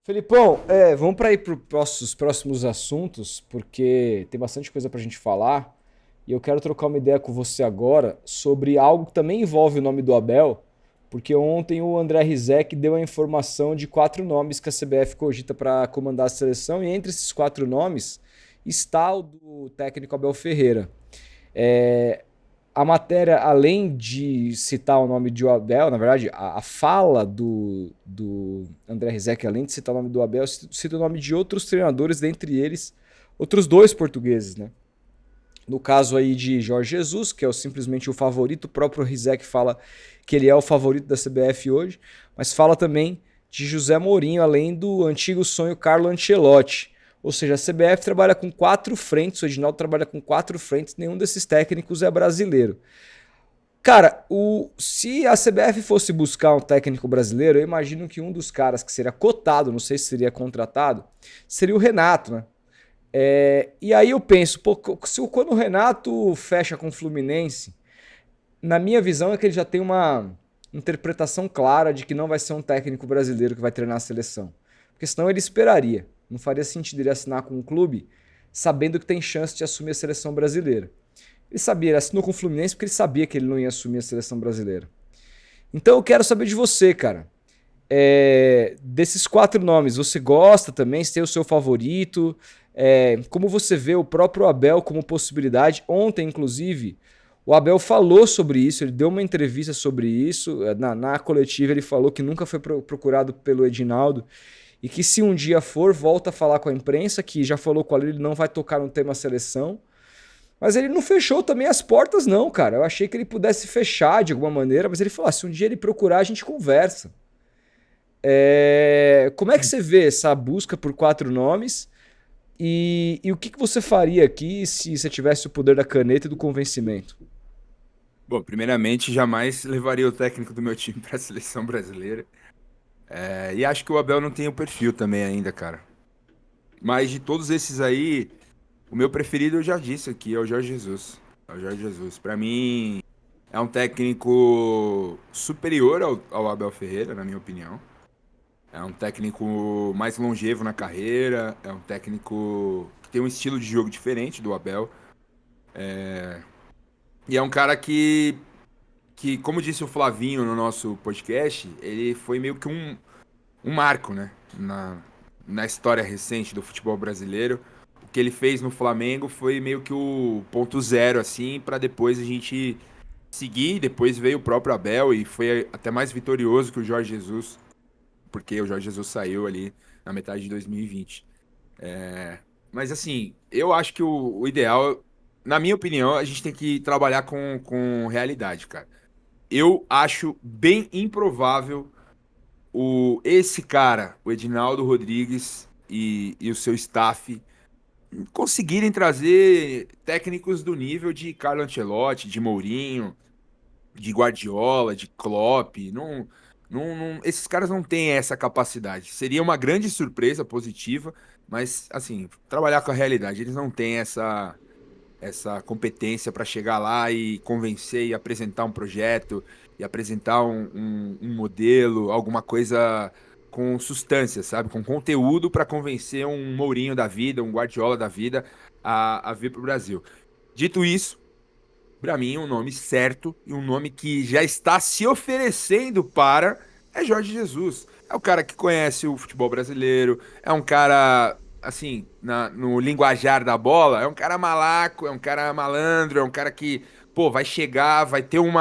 Felipão, vamos para ir para os próximos assuntos, porque tem bastante coisa para a gente falar. E eu quero trocar uma ideia com você agora sobre algo que também envolve o nome do Abel, porque ontem o André Rizek deu a informação de quatro nomes que a CBF cogita para comandar a seleção, e entre esses quatro nomes está o do técnico Abel Ferreira. É, a matéria, além de citar o nome de Abel, na verdade, a fala do André Rizek, além de citar o nome do Abel, cita o nome de outros treinadores, dentre eles outros dois portugueses, né? No caso aí de Jorge Jesus, que é simplesmente o favorito, o próprio Rizek fala que ele é o favorito da CBF hoje, mas fala também de José Mourinho, além do antigo sonho Carlo Ancelotti. Ou seja, a CBF trabalha com quatro frentes, o Edinaldo trabalha com quatro frentes, nenhum desses técnicos é brasileiro. Cara, se a CBF fosse buscar um técnico brasileiro, eu imagino que um dos caras que seria cotado, não sei se seria contratado, seria o Renato, né? E aí eu penso, pô, quando o Renato fecha com o Fluminense, na minha visão é que ele já tem uma interpretação clara de que não vai ser um técnico brasileiro que vai treinar a seleção. Porque senão ele esperaria. Não faria sentido ele assinar com um clube sabendo que tem chance de assumir a seleção brasileira. Ele sabia, ele assinou com o Fluminense porque ele sabia que ele não ia assumir a seleção brasileira. Então eu quero saber de você, cara. Desses quatro nomes, você gosta também? Você tem o seu favorito? Como você vê o próprio Abel como possibilidade? Ontem, inclusive, o Abel falou sobre isso, ele deu uma entrevista sobre isso. Na coletiva, ele falou que nunca foi procurado pelo Edinaldo e que se um dia for, volta a falar com a imprensa, que já falou com ele não vai tocar no tema seleção. Mas ele não fechou também as portas, não, cara. Eu achei que ele pudesse fechar de alguma maneira, mas ele falou: se um dia ele procurar, a gente conversa. Como é que você vê essa busca por quatro nomes? E o que você faria aqui se você tivesse o poder da caneta e do convencimento? Bom, primeiramente, jamais levaria o técnico do meu time para a seleção brasileira. E acho que o Abel não tem o perfil também ainda, cara. Mas de todos esses aí, o meu preferido eu já disse aqui, é o Jorge Jesus. É o Jorge Jesus. Para mim, é um técnico superior ao Abel Ferreira, na minha opinião. É um técnico mais longevo na carreira, é um técnico que tem um estilo de jogo diferente do Abel. E é um cara que, como disse o Flavinho no nosso podcast, ele foi meio que um marco, né? Na história recente do futebol brasileiro. O que ele fez no Flamengo foi meio que o ponto zero, assim, para depois a gente seguir. Depois veio o próprio Abel e foi até mais vitorioso que o Jorge Jesus, porque o Jorge Jesus saiu ali na metade de 2020. Mas assim, eu acho que o ideal, na minha opinião, a gente tem que trabalhar com realidade, cara. Eu acho bem improvável esse cara, o Edinaldo Rodrigues e o seu staff, conseguirem trazer técnicos do nível de Carlo Ancelotti, de Mourinho, de Guardiola, de Klopp. Esses caras não têm essa capacidade. Seria uma grande surpresa positiva, mas assim, trabalhar com a realidade, eles não têm essa competência para chegar lá e convencer e apresentar um projeto e apresentar um modelo, alguma coisa com substância, sabe? Com conteúdo para convencer um Mourinho da vida, um Guardiola da vida a vir para o Brasil. Dito isso, para mim, um nome certo e um nome que já está se oferecendo para é Jorge Jesus. É o cara que conhece o futebol brasileiro, é um cara, assim, no linguajar da bola, é um cara malaco, é um cara malandro, é um cara que, pô, vai chegar, vai ter um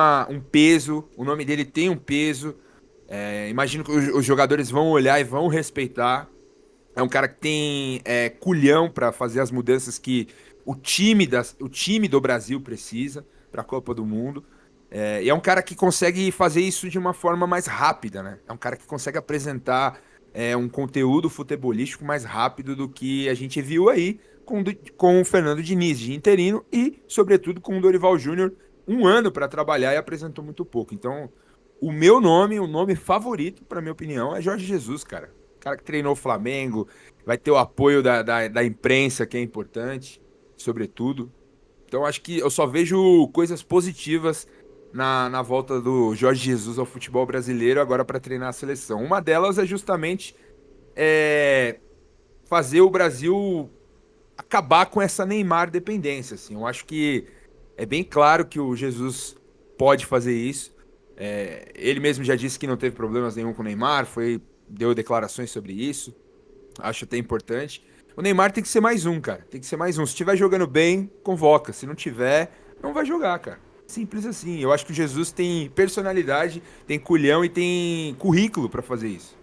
peso, o nome dele tem um peso. Imagino que os jogadores vão olhar e vão respeitar. É um cara que tem culhão para fazer as mudanças que o time do Brasil precisa para a Copa do Mundo. E é um cara que consegue fazer isso de uma forma mais rápida, né? É um cara que consegue apresentar um conteúdo futebolístico mais rápido do que a gente viu aí com o Fernando Diniz de interino e, sobretudo, com o Dorival Júnior, um ano para trabalhar e apresentou muito pouco. Então, o nome favorito, para minha opinião, é Jorge Jesus, cara. O cara que treinou o Flamengo, vai ter o apoio da imprensa, que é importante, sobretudo. Então, acho que eu só vejo coisas positivas na volta do Jorge Jesus ao futebol brasileiro agora para treinar a seleção. Uma delas é justamente fazer o Brasil acabar com essa Neymar dependência, assim. Eu acho que é bem claro que o Jesus pode fazer isso. Ele mesmo já disse que não teve problemas nenhum com o Neymar, deu declarações sobre isso. Acho até importante. O Neymar tem que ser mais um, cara. Tem que ser mais um. Se estiver jogando bem, convoca. Se não tiver, não vai jogar, cara. Simples assim. Eu acho que o Jesus tem personalidade, tem culhão e tem currículo pra fazer isso.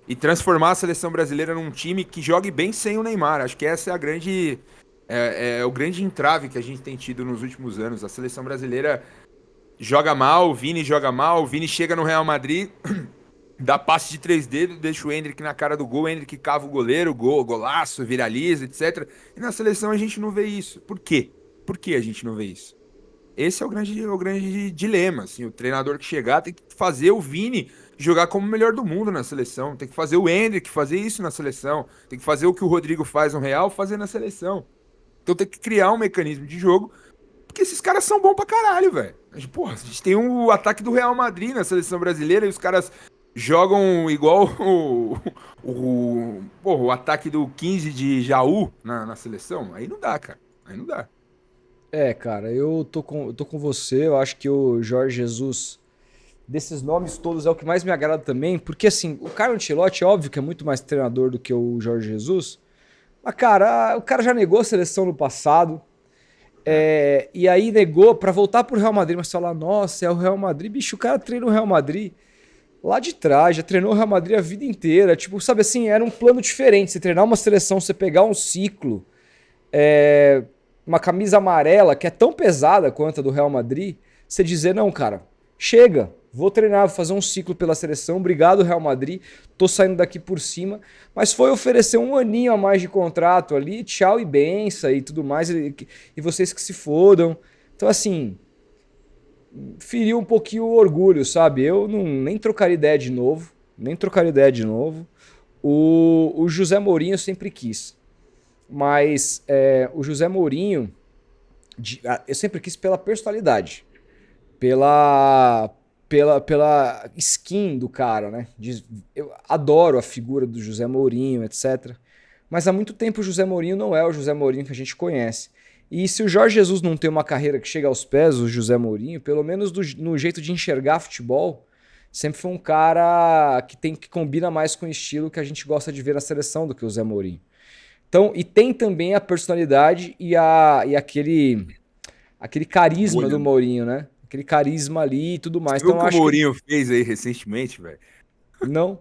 E transformar a seleção brasileira num time que jogue bem sem o Neymar. Acho que essa é a grande. É o grande entrave que a gente tem tido nos últimos anos. A seleção brasileira joga mal, o Vini chega no Real Madrid, dá passe de 3 dedos, deixa o Endrick na cara do gol, o Endrick cava o goleiro, golaço, viraliza, etc. E na seleção a gente não vê isso. Por quê? Por que a gente não vê isso? Esse é o grande dilema, assim. O treinador que chegar tem que fazer o Vini jogar como o melhor do mundo na seleção, tem que fazer o Endrick fazer isso na seleção, tem que fazer o que o Rodrigo faz no Real, fazer na seleção. Então tem que criar um mecanismo de jogo, porque esses caras são bons pra caralho, velho. Porra, a gente tem o ataque do Real Madrid na seleção brasileira e os caras jogam igual o ataque do 15 de Jaú na seleção. Aí não dá, cara. Aí não dá. Cara, eu tô com você. Eu acho que o Jorge Jesus, desses nomes todos, é o que mais me agrada também. Porque, assim, o Carlo Ancelotti, óbvio que é muito mais treinador do que o Jorge Jesus. Mas, cara, o cara já negou a seleção no passado. E aí negou pra voltar pro Real Madrid. Mas falar, nossa, é o Real Madrid. Bicho, o cara treina o Real Madrid lá de trás, já treinou o Real Madrid a vida inteira. Tipo, sabe assim, era um plano diferente. Você treinar uma seleção, você pegar um ciclo, uma camisa amarela que é tão pesada quanto a do Real Madrid, você dizer, não, cara, chega, vou treinar, vou fazer um ciclo pela seleção, obrigado Real Madrid, tô saindo daqui por cima, mas foi oferecer um aninho a mais de contrato ali, tchau e benção e tudo mais, e vocês que se fodam. Então, assim, feriu um pouquinho o orgulho, sabe? Eu nem trocaria ideia de novo, O José Mourinho eu sempre quis. Mas o José Mourinho, eu sempre quis pela personalidade, pela skin do cara, né? Eu adoro a figura do José Mourinho, etc. Mas há muito tempo o José Mourinho não é o José Mourinho que a gente conhece. E se o Jorge Jesus não tem uma carreira que chega aos pés do José Mourinho, pelo menos no jeito de enxergar futebol, sempre foi um cara que combina mais com o estilo que a gente gosta de ver na seleção do que o Zé Mourinho. Então, e tem também a personalidade e aquele carisma do Mourinho, né? Aquele carisma ali e tudo mais. Você viu Então, o que o Mourinho fez aí recentemente, velho? Não.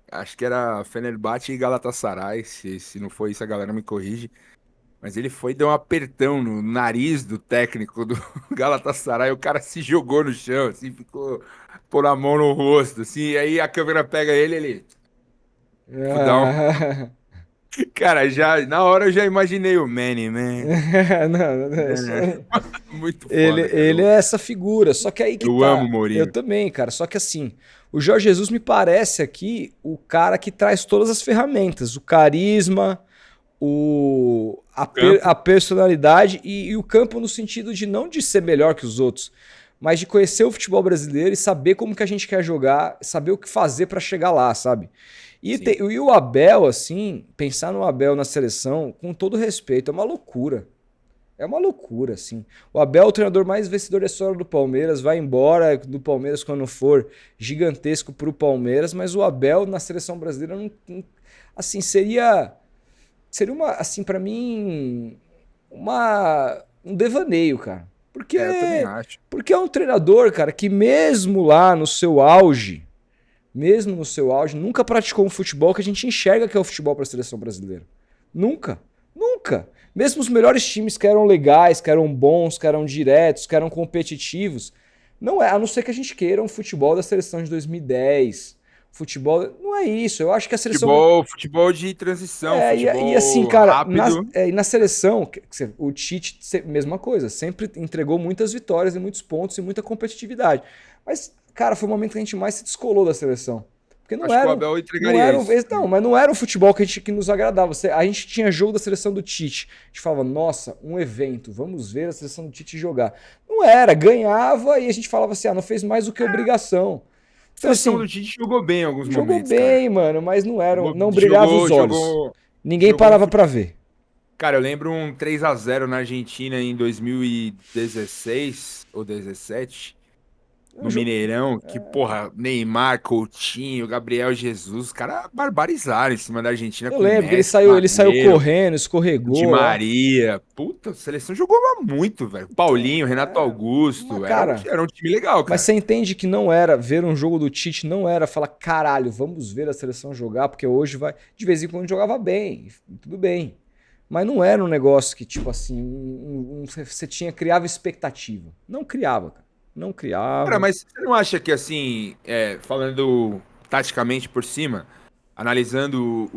Acho que era Fenerbahçe e Galatasaray, se não foi isso a galera me corrige. Mas ele foi e deu um apertão no nariz do técnico do Galatasaray, o cara se jogou no chão, assim, ficou pôr a mão no rosto, assim, e aí a câmera pega ele... Dá um... Cara, na hora eu já imaginei o Manny, man. Muito foda, ele é essa figura, só que aí que eu tá. amo o Mourinho. Eu também, cara, só que assim, o Jorge Jesus me parece aqui o cara que traz todas as ferramentas, o carisma, a personalidade e o campo no sentido de não de ser melhor que os outros, mas de conhecer o futebol brasileiro e saber como que a gente quer jogar, saber o que fazer pra chegar lá, sabe? E o Abel, assim, pensar no Abel na seleção, com todo respeito, é uma loucura. É uma loucura, assim. O Abel é o treinador mais vencedor da história do Palmeiras, vai embora do Palmeiras quando for gigantesco pro Palmeiras, mas o Abel na seleção brasileira, assim, seria uma, assim, pra mim, um devaneio, cara. Porque, eu também acho. Porque é um treinador, cara, que mesmo lá no seu auge, nunca praticou um futebol que a gente enxerga que é o futebol para a seleção brasileira. Nunca. Mesmo os melhores times que eram legais, que eram bons, que eram diretos, que eram competitivos, a não ser que a gente queira um futebol da seleção de 2010. Futebol, não é isso. Eu acho que a seleção... Futebol de transição, e assim, cara, rápido. Na seleção, o Tite, mesma coisa, sempre entregou muitas vitórias e muitos pontos e muita competitividade. Mas, cara, foi o momento que a gente mais se descolou da seleção. Porque não era, que o Abel entregaria isso. Não, mas não era o futebol que nos agradava. A gente tinha jogo da seleção do Tite. A gente falava, nossa, um evento, vamos ver a seleção do Tite jogar. Não era, ganhava e a gente falava assim, não fez mais do que obrigação. Então, seleção assim, do Tite jogou bem em alguns jogou momentos, bem, cara. mano, mas Jogou, não brilhava os olhos. Ninguém jogou um parava pra ver. Cara, eu lembro um 3-0 na Argentina em 2016 ou 17, Um no jogo... Mineirão, que, porra, Neymar, Coutinho, Gabriel Jesus, os caras barbarizaram em cima da Argentina Eu com lembro que Messi, com ele saiu Agüero, correndo, Di escorregou lá. Maria. Puta, a seleção jogava muito, velho. Então, Paulinho, Renato mas, Augusto, cara, era um time legal, mas cara. você entende que não era ver um jogo do Tite, não era falar, caralho, vamos ver a seleção jogar, porque hoje vai. De vez em quando jogava bem, tudo bem. Mas não era um negócio que, tipo assim, você tinha, criava expectativa. Não criava, cara. Não Cara, criava. mas você não acha que, assim, falando taticamente por cima, analisando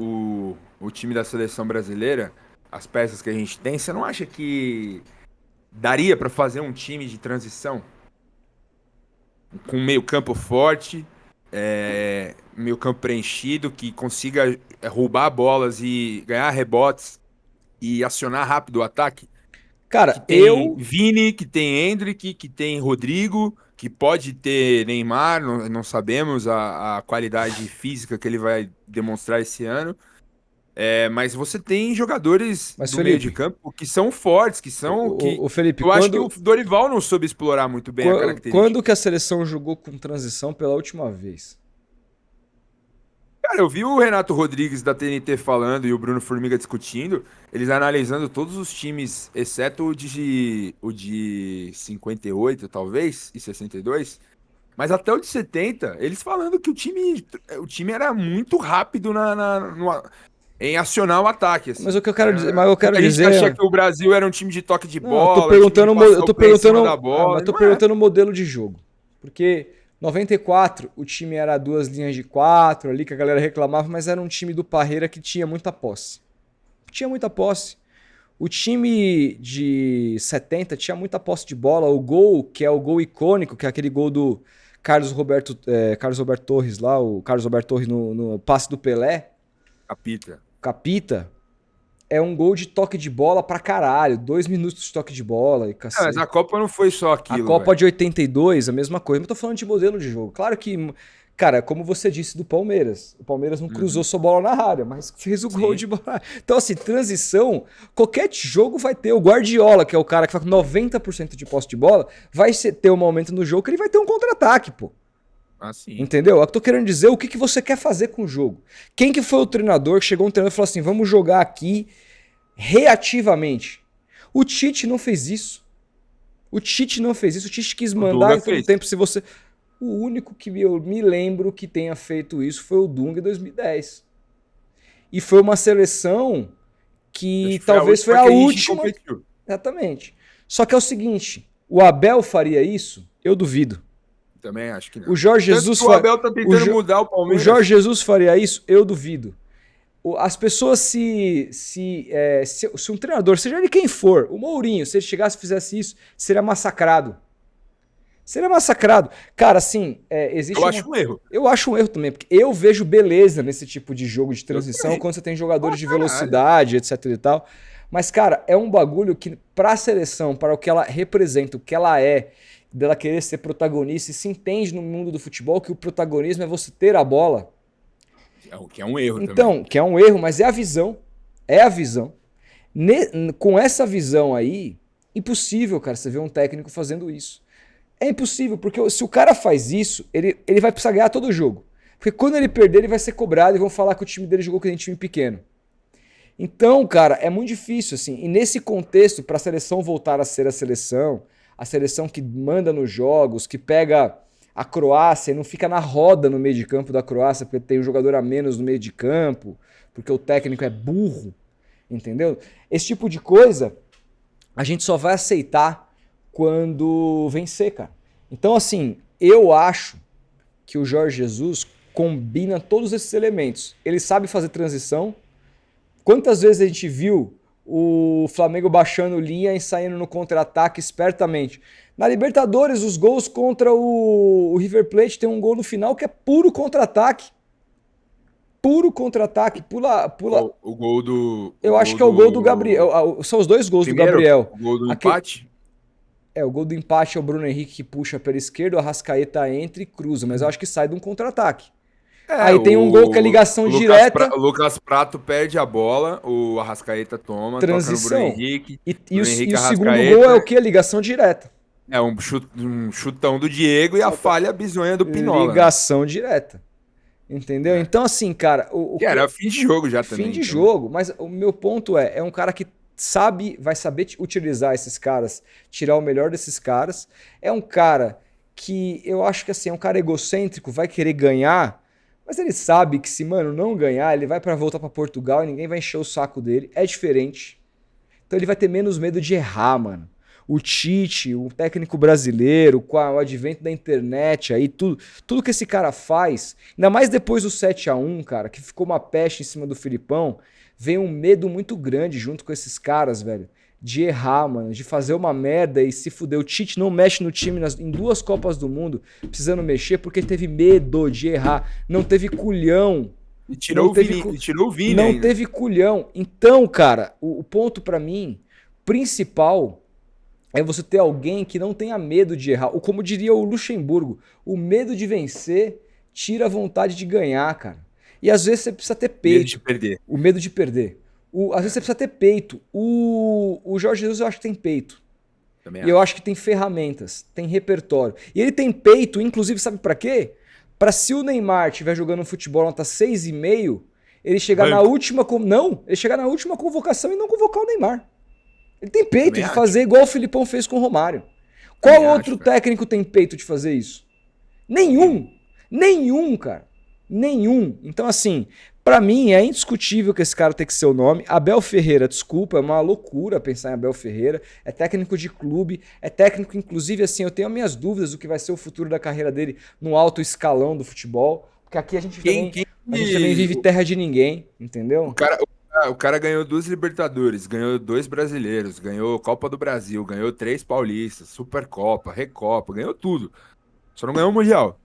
o time da seleção brasileira, as peças que a gente tem, você não acha que daria pra fazer um time de transição com meio campo forte, meio campo preenchido, que consiga roubar bolas e ganhar rebotes e acionar rápido o ataque? Que Cara, tem Vini, que tem Endrick, que tem Rodrigo, que pode ter Neymar, não sabemos a qualidade física que ele vai demonstrar esse ano. Mas você tem jogadores Mas do meio de Felipe, campo que são fortes, que são que o Felipe, eu acho que o Dorival não soube explorar muito bem a quando característica. que a seleção jogou com transição pela última vez? Cara, eu vi o Renato Rodrigues da TNT falando e o Bruno Formiga discutindo, eles analisando todos os times, exceto o de 58, talvez, e 62, mas até o de 70, eles falando que o time era muito rápido em acionar o ataque, Mas assim. o que eu quero dizer, mas eu quero Muita gente acha dizer, que o Brasil era um time de toque de não, eu tô bola, time de perguntando, passar o pé em cima da bola, mas e tô não é. perguntando o modelo de jogo. Porque 94, o time era duas linhas de quatro ali que a galera reclamava, mas era um time do Parreira que tinha muita posse. Tinha muita posse. O time de 70 tinha muita posse de bola. O gol, que é o gol icônico, que é aquele gol do Carlos Roberto Torres lá, o Carlos Roberto Torres no passe do Pelé, Capita. Capita, é um gol de toque de bola pra caralho. 2 minutos de toque de bola e Mas cacete. a Copa não foi só A aquilo, Copa velho. de 82, a mesma coisa. Mas eu tô falando de modelo de jogo. Claro que, cara, como você disse do Palmeiras. O Palmeiras não cruzou Uhum. sua bola na área, mas fez o gol Sim. de bola. Então, assim, transição, qualquer jogo vai ter. O Guardiola, que é o cara que faz 90% de posse de bola, vai ter um momento no jogo que ele vai ter um contra-ataque, pô. Assim. Entendeu? Eu tô querendo dizer o que você quer fazer com o jogo. Quem que foi o treinador que chegou um treinador e falou assim, vamos jogar aqui reativamente? O Tite não fez isso. O Tite não fez isso. O Tite quis O mandar Dunga em todo fez. tempo. Se você... O único que eu me lembro que tenha feito isso foi o Dunga em 2010. E foi uma seleção que Acho que foi a talvez foi última a que a gente última. competiu. Exatamente. Só que é o seguinte, o Abel faria isso? Eu duvido. Também acho que O não. Jorge Tanto Jesus que o Abel tá tentando mudar o O Palmeiras. Jorge Jesus faria isso? Eu duvido. As pessoas se um treinador, seja ele quem for, o Mourinho, se ele chegasse e fizesse isso, seria massacrado. Seria massacrado. Cara, assim, existe Eu acho um erro. Eu acho um erro também, porque eu vejo beleza nesse tipo de jogo de Eu transição, também. quando você tem jogadores de Caralho. velocidade, etc e tal. Mas, cara, é um bagulho que, pra seleção, para o que ela representa, o que ela é, dela querer ser protagonista, e se entende no mundo do futebol que o protagonismo é você ter a bola. O que é um erro também. Então, que é um erro, mas é a visão. É a visão. Com essa visão aí, impossível, cara, você ver um técnico fazendo isso. É impossível, porque se o cara faz isso, ele vai precisar ganhar todo o jogo. Porque quando ele perder, ele vai ser cobrado e vão falar que o time dele jogou com um time pequeno. Então, cara, é muito difícil, assim. E nesse contexto, para a seleção voltar a ser a seleção que manda nos jogos, que pega a Croácia e não fica na roda no meio de campo da Croácia, porque tem um jogador a menos no meio de campo, porque o técnico é burro, entendeu? Esse tipo de coisa a gente só vai aceitar quando vencer, cara. Então, assim, eu acho que o Jorge Jesus combina todos esses elementos. Ele sabe fazer transição. Quantas vezes a gente viu o Flamengo baixando linha e saindo no contra-ataque espertamente? Na Libertadores, os gols contra o River Plate tem um gol no final que é puro contra-ataque. Puro contra-ataque. Pula. O gol do. Eu acho que é o gol do Gabriel. São os dois gols Primeiro, do Gabriel. o gol do empate. O gol do empate é o Bruno Henrique que puxa pela esquerda, o Arrascaeta entra e cruza, mas eu acho que sai de um contra-ataque. Aí tem um gol que é ligação direta. O Lucas Prato perde a bola, o Arrascaeta toma, toca no Bruno Transição. Henrique. E o segundo Arrascaeta. gol é o quê? Ligação direta. É um chutão do Diego e a falha bizonha do Pinola. Ligação direta. Entendeu? Então, assim, cara. Que era fim de jogo já também. Fim de jogo. Mas o meu ponto é um cara que vai saber utilizar esses caras, tirar o melhor desses caras. É um cara que eu acho que assim, é um cara egocêntrico, vai querer ganhar, mas ele sabe que se, mano, não ganhar, ele vai para voltar para Portugal e ninguém vai encher o saco dele. É diferente. Então ele vai ter menos medo de errar, mano. O Tite, o técnico brasileiro, com o advento da internet aí, tudo que esse cara faz, ainda mais depois do 7-1, cara, que ficou uma peste em cima do Filipão, vem um medo muito grande junto com esses caras, velho, de errar, mano, de fazer uma merda e se fuder. O Tite não mexe no time em 2 Copas do Mundo, precisando mexer, porque teve medo de errar, não teve culhão. E tirou o Vini Não ainda. teve culhão. Então, cara, o ponto pra mim, principal, é você ter alguém que não tenha medo de errar. Ou como diria o Luxemburgo, o medo de vencer tira a vontade de ganhar, cara. E às vezes você precisa ter peito. Medo de perder. O medo de perder. Às vezes você precisa ter peito. O Jorge Jesus eu acho que tem peito. Também E eu acho que tem ferramentas, tem repertório. E ele tem peito, inclusive, sabe pra quê? Pra se o Neymar estiver jogando futebol nota 6,5, ele chegar na última... ele chegar na última convocação e não convocar o Neymar. Ele tem peito de fazer igual o Filipão fez com o Romário. Qual outro técnico tem peito de fazer isso? Nenhum. Nenhum, cara. Nenhum. Então, assim, pra mim é indiscutível que esse cara tem que ser o nome. Abel Ferreira, desculpa, é uma loucura pensar em Abel Ferreira. É técnico de clube, é técnico, inclusive, assim, eu tenho as minhas dúvidas do que vai ser o futuro da carreira dele no alto escalão do futebol. Porque aqui a gente também vive terra de ninguém, entendeu? O cara ganhou 2 Libertadores, ganhou 2 brasileiros, ganhou Copa do Brasil, ganhou 3 paulistas, Supercopa, Recopa, ganhou tudo. Só não ganhou o Mundial.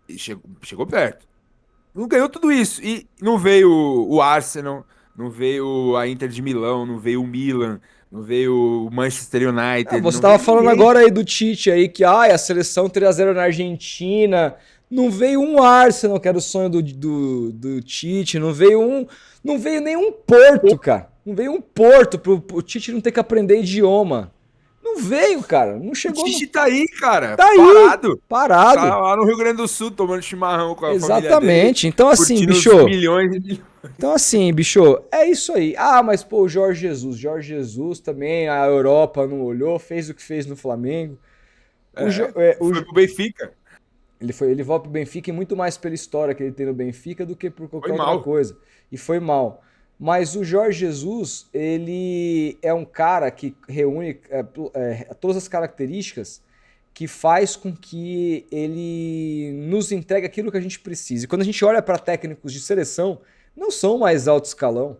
E chegou perto. Não ganhou tudo isso. E não veio o Arsenal, não veio a Inter de Milão, não veio o Milan, não veio o Manchester United. Você tava falando agora aí do Tite aí, que a seleção 3-0 na Argentina. Não veio um Arsenal, que era o sonho do Tite. Não veio nenhum Porto, cara. Não veio um Porto pro Tite não ter que aprender idioma. Não veio, cara. Não chegou. O Tite tá aí, cara. Tá parado. Aí, parado. Tá lá no Rio Grande do Sul tomando chimarrão com a Exatamente. família dele. Então, assim, bicho. Milhões e milhões. Então, assim, bicho, é isso aí. Mas, pô, o Jorge Jesus. Jorge Jesus também, a Europa não olhou, fez o que fez no Flamengo. Foi pro Benfica. Ele volta pro Benfica e muito mais pela história que ele tem no Benfica do que por qualquer outra coisa. E foi mal. Mas o Jorge Jesus, ele é um cara que reúne todas as características que faz com que ele nos entregue aquilo que a gente precisa. E quando a gente olha para técnicos de seleção, não são mais alto escalão.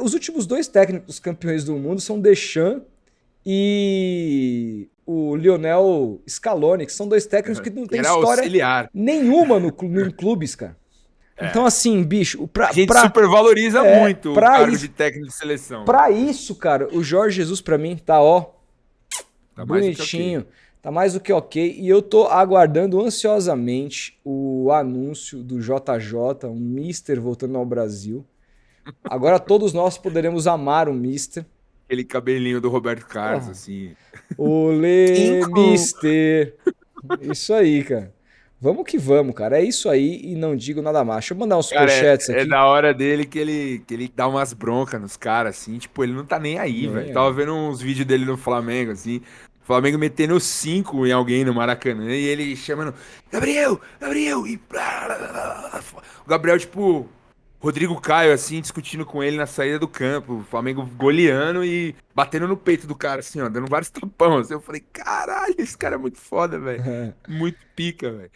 Os últimos 2 técnicos campeões do mundo são Deschamps e o Lionel Scaloni, que são 2 técnicos que não têm história nenhuma em clubes, cara. Então, assim, bicho... A gente supervaloriza muito o cargo de técnico de seleção. Pra isso, cara, o Jorge Jesus, pra mim, tá bonitinho. Tá mais do que ok. E eu tô aguardando ansiosamente o anúncio do JJ, um Mister voltando ao Brasil. Agora todos nós poderemos amar o Mister. Aquele cabelinho do Roberto Carlos, assim. Olê, Mister. Isso aí, cara. Vamos que vamos, cara. É isso aí e não digo nada mais. Deixa eu mandar uns superchats aqui. É da hora dele que ele dá umas broncas nos caras, assim. Tipo, ele não tá nem aí, velho. Tava vendo uns vídeos dele no Flamengo, assim. O Flamengo metendo 5 em alguém no Maracanã e ele chamando Gabriel! E... O Gabriel, tipo... Rodrigo Caio, assim, discutindo com ele na saída do campo. O Flamengo goleando e batendo no peito do cara, assim, ó. Dando vários tapão. Assim. Eu falei, caralho, esse cara é muito foda, velho. Muito pica, velho.